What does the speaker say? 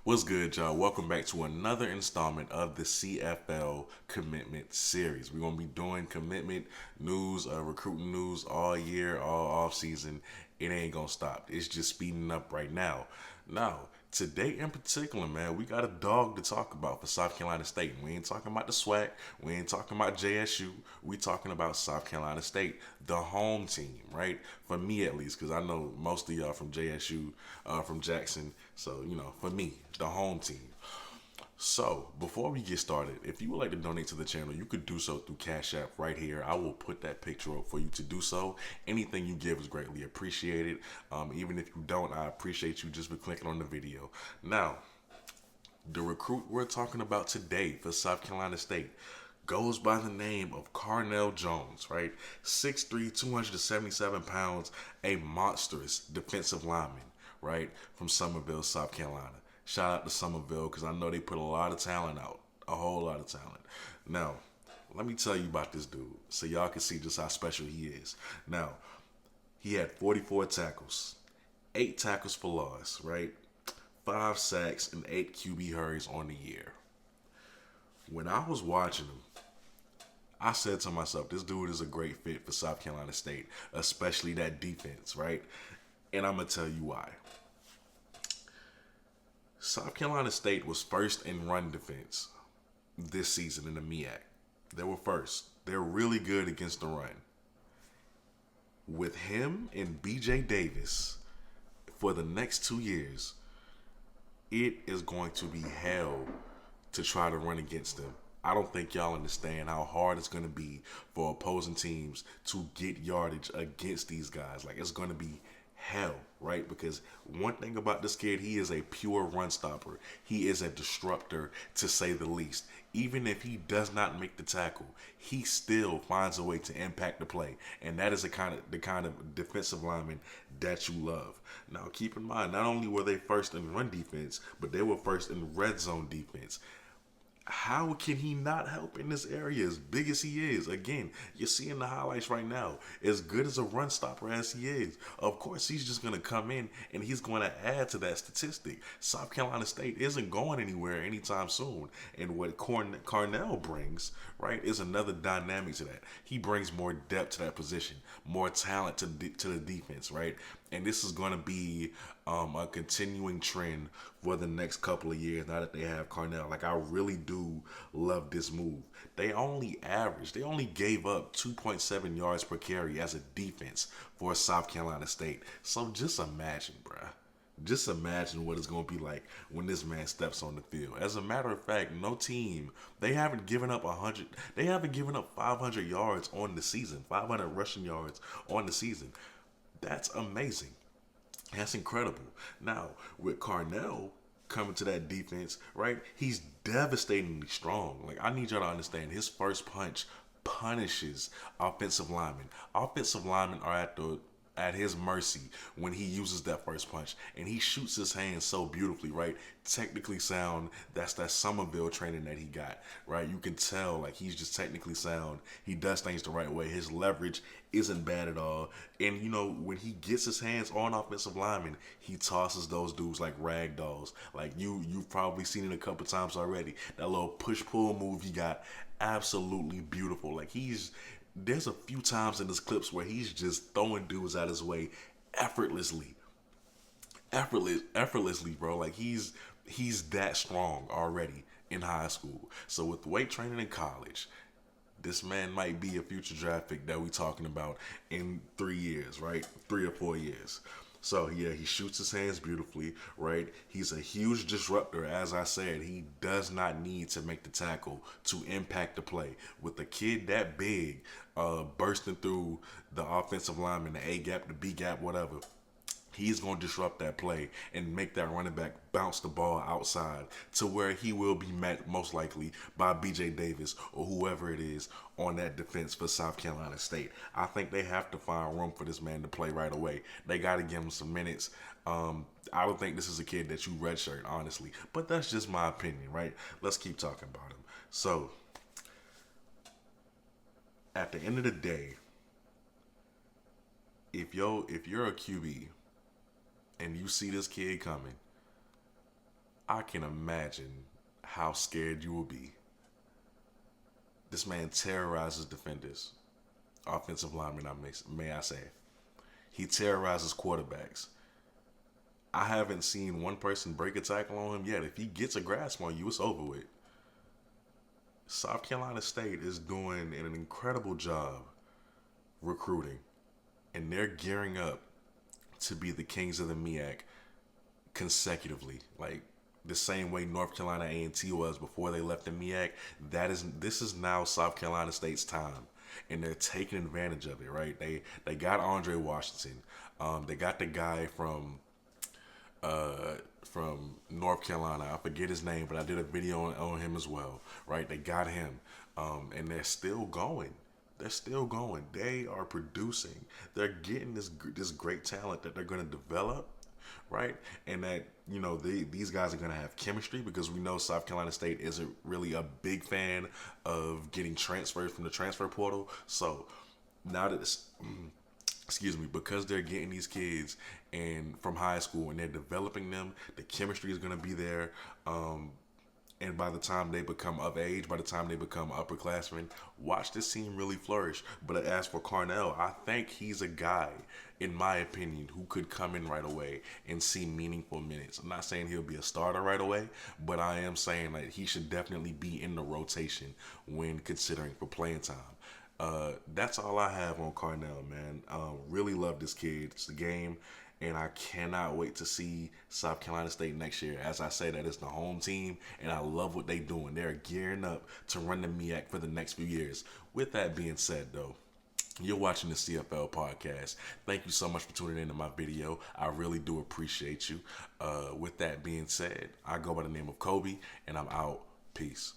What's good, y'all? Welcome back to another installment of the CFL Commitment Series. We're gonna be doing commitment news, recruiting news all year, all off season. It ain't gonna stop. It's just speeding up right now. Now, today in particular, man, we got a dog to talk about for South Carolina State. We ain't talking about the SWAC. We ain't talking about JSU. We talking about South Carolina State, the home team, right? For me at least, because I know most of y'all from JSU, from Jackson. So for me, the home team. So, before we get started, if you would like to donate to the channel, you could do so through Cash App right here. I will put that picture up for you to do so. Anything you give is greatly appreciated. Even if you don't, I appreciate you just for clicking on the video. Now, the recruit we're talking about today for South Carolina State goes by the name of Carnell Jones, right? 6'3", 277 pounds, a monstrous defensive lineman, right? From Summerville, South Carolina. Shout out to Summerville because I know they put a lot of talent out, a whole lot of talent. Now, let me tell you about this dude so y'all can see just how special he is. Now, he had 44 tackles, 8 tackles for loss, right? 5 sacks and 8 QB hurries on the year. When I was watching him, I said to myself, this dude is a great fit for South Carolina State, especially that defense, right? And I'm going to tell you why. South Carolina State was first in run defense this season in the MEAC. They were first. They're really good against the run. With him and BJ Davis for the next 2 years, it is going to be hell to try to run against them. I don't think y'all understand how hard it's going to be for opposing teams to get yardage against these guys. Like, it's going to be hell, right? Because one thing about this kid, he is a pure run stopper. He is a disruptor, to say the least. Even if he does not make the tackle, he still finds a way to impact the play. And that is the kind of defensive lineman that you love. Now, keep in mind, not only were they first in run defense, but they were first in red zone defense. How can he not help in this area as big as he is? Again, you're seeing the highlights right now. As good as a run stopper as he is, of course, he's just going to come in and he's going to add to that statistic. South Carolina State isn't going anywhere anytime soon. And what Carnell brings, right, is another dynamic to that. He brings more depth to that position, more talent to the defense, right? And this is going to be a continuing trend for the next couple of years now that they have Carnell. Like, I really do love this move. They only gave up 2.7 yards per carry as a defense for South Carolina State. So just imagine, bruh. Just imagine what it's going to be like when this man steps on the field. As a matter of fact, no team, they haven't given up 500 yards on the season, 500 rushing yards on the season. That's amazing. That's incredible. Now, with Carnell coming to that defense, right, he's devastatingly strong. Like, I need y'all to understand, his first punch punishes offensive linemen. Offensive linemen are at his mercy when he uses that first punch, and he shoots his hands so beautifully, right? Technically sound. That's that Summerville training that he got, right? You can tell, like, he's just technically sound. He does things the right way. His leverage isn't bad at all. And when he gets his hands on offensive linemen, he tosses those dudes like rag dolls. Like, you've probably seen it a couple times already. That little push-pull move he got, absolutely beautiful. Like, there's a few times in his clips where he's just throwing dudes out his way effortlessly, bro. Like, he's that strong already in high school. So with weight training in college, this man might be a future draft pick that we talking about in 3 years, right? 3 or 4 years. So, yeah, he shoots his hands beautifully, right? He's a huge disruptor. As I said, he does not need to make the tackle to impact the play. With a kid that big, bursting through the offensive lineman, the A gap, the B gap, whatever, he's going to disrupt that play and make that running back bounce the ball outside to where he will be met most likely by BJ Davis or whoever it is on that defense for South Carolina State. I think they have to find room for this man to play right away. They got to give him some minutes. I don't think this is a kid that you redshirt, honestly. But that's just my opinion, right? Let's keep talking about him. So, at the end of the day, if you're a QB and you see this kid coming, I can imagine how scared you will be. This man terrorizes defenders, offensive linemen, may I say. He terrorizes quarterbacks. I haven't seen one person break a tackle on him yet. If he gets a grasp on you, it's over with. South Carolina State is doing an incredible job recruiting, and they're gearing up to be the kings of the MEAC consecutively. Like the same way North Carolina A&T was before they left the MEAC. This is now South Carolina State's time, and they're taking advantage of it. Right? They got Andre Washington. They got the guy from North Carolina. I forget his name, but I did a video on him as well. Right? They got him, and they're still going. They're still going. They are producing. They're getting this great talent that they're going to develop, right? And that these guys are going to have chemistry, because we know South Carolina State isn't really a big fan of getting transferred from the transfer portal. So now that it's excuse me, because they're getting these kids and from high school and they're developing them, the chemistry is going to be there. And by the time they become of age, by the time they become upperclassmen, watch this team really flourish. But as for Carnell, I think he's a guy, in my opinion, who could come in right away and see meaningful minutes. I'm not saying he'll be a starter right away, but I am saying that he should definitely be in the rotation when considering for playing time. That's all I have on Carnell, man. Really love this kid. It's the game. And I cannot wait to see South Carolina State next year. As I say, that is the home team, and I love what they're doing. They're gearing up to run the MEAC for the next few years. With that being said, though, you're watching the CFL podcast. Thank you so much for tuning into my video. I really do appreciate you. With that being said, I go by the name of Kobe, and I'm out. Peace.